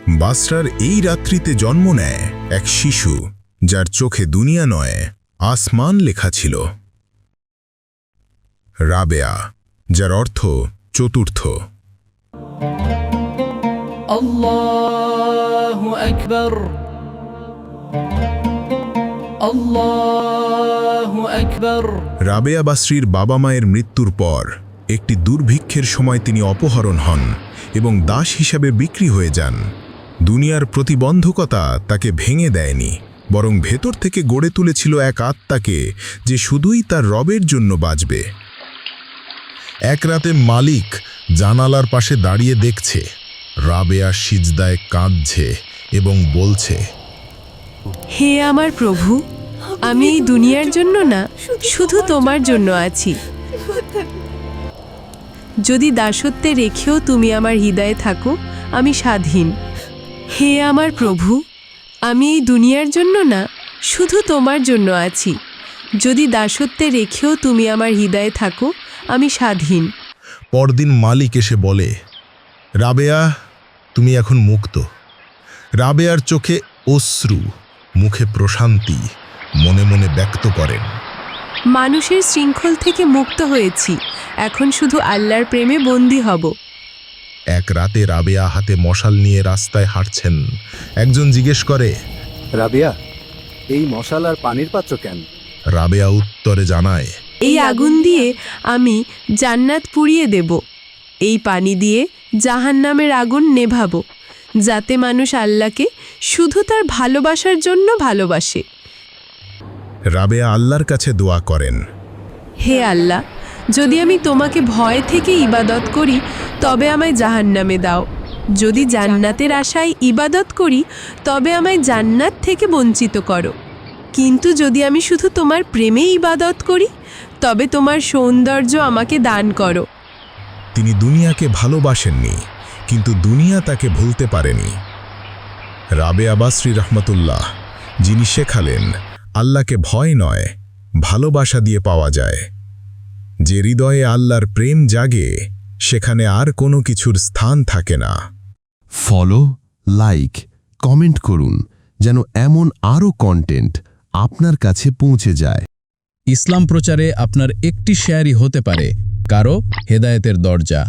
বাসরার এই রাত্রিতে জন্ম নেয় এক শিশু, যার চোখে দুনিয়া নয় আসমান লেখা ছিল। রাবেয়া, যার অর্থ চতুর্থ। আল্লাহু আকবার, আল্লাহু আকবার। রাবেয়া বাসরির বাবা মায়ের মৃত্যুর পর একটি দুর্ভিক্ষের সময় তিনি অপহরণ হন এবং দাস হিসাবে বিক্রি হয়ে যান। দুনিয়ার প্রতিবন্ধকতা তাকে ভেঙে দেয়নি, বরং ভেতর থেকে গড়ে তুলেছিল এক আত্মাকে যে শুধুই তার রবের জন্য বাঁচবে। এক রাতে মালিক জানালার পাশে দাঁড়িয়ে দেখছে রাবেয়া সিজদায় কাঁদছে এবং বলছে, হে আমার প্রভু, আমি এই দুনিয়ার জন্য না, শুধু তোমার জন্য আছি। যদি দাসত্বে রেখেও তুমি আমার হৃদয়ে থাকো, আমি স্বাধীন। হে আমার প্রভু, আমি এই দুনিয়ার জন্য না, শুধু তোমার জন্য আছি। যদি দাসত্বে রেখেও তুমি আমার হৃদয়ে থাকো, আমি স্বাধীন। পরদিন মালিক এসে বলে, রাবেয়া, তুমি এখন মুক্ত। রাবেয়ার চোখে অশ্রু, মুখে প্রশান্তি, মনে মনে ব্যক্ত করেন, মানুষের শৃঙ্খল থেকে মুক্ত হয়েছি, এখন শুধু আল্লাহর প্রেমে বন্দী হব। এক রাতে রাবেয়া হাতে মশাল নিয়ে রাস্তায় হাঁটছেন। একজন জিজ্ঞেস করে, রাবেয়া, এই মশাল আর পানির পাত্র কেন? রাবেয়া উত্তরে জানায়, এই আগুন দিয়ে আমি জান্নাত পুড়িয়ে দেব, এই পানি দিয়ে জাহান্নামের আগুন নেভাবো, যাতে মানুষ আল্লাহকে শুধু তার ভালোবাসার জন্য ভালোবাসে। রাবেয়া আল্লাহর কাছে দোয়া করেন, হে আল্লাহ, যদি আমি তোমাকে ভয় থেকে ইবাদত করি, তবে আমায় জাহান্নামে দাও। যদি জান্নাতের আশায় ইবাদত করি, তবে আমায় জান্নাত থেকে বঞ্চিত করো। কিন্তু যদি আমি শুধু তোমার প্রেমে ইবাদত করি, তবে তোমার সৌন্দর্য আমাকে দান করো। তিনি দুনিয়াকে ভালোবাসেননি, কিন্তু দুনিয়া তাকে ভুলতে পারেনি। রাবেয়া বাসরি রহমতুল্লাহ, যিনি শেখালেন আল্লাহকে ভয় নয়, ভালোবাসা দিয়ে পাওয়া যায়। যে হৃদয়ে আল্লাহর প্রেম জাগে, সেখানে আর কোনো কিছুর স্থান থাকে না। ফলো, লাইক, কমেন্ট করুন যেন এমন আরও কন্টেন্ট আপনার কাছে পৌঁছে যায়। ইসলাম প্রচারে আপনার একটি শেয়ারই হতে পারে কারো হেদায়েতের দরজা।